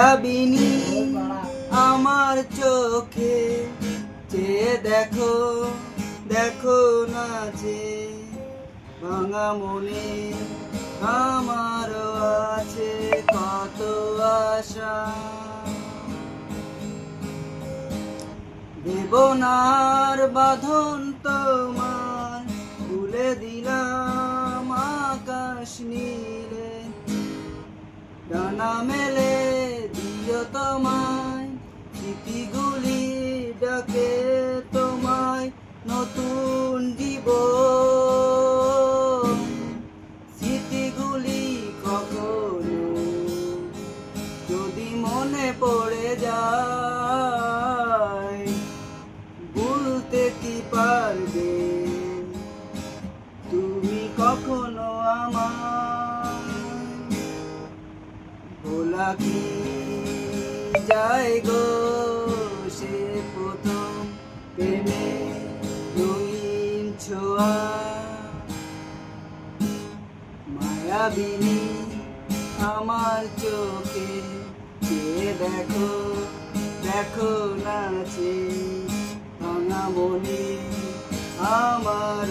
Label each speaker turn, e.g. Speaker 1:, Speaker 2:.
Speaker 1: মায়াবিনী আমার চোখে চেয়ে দেখো দেখো নাচে ভাঙা মনে আমারও আছে কত আশা দেবনার বাঁধন তোমার খুলে দিলাম আকাশ নীলে ডানা মেলে দিও তোমায় স্মৃতিগুলি ডাকে তোমায় নতুন জীবন স্মৃতিগুলি কখনো যদি মনে পড়ে যায় ভুলতে কি পারবে তুমি কখনো আমার ভোলা কি যায় গো সে প্রথম প্রেমে রঙিন ছোঁয়া মায়াবিনী আমার চোখে চেয়ে দেখো দেখো নাচে ভাঙা মনে আমার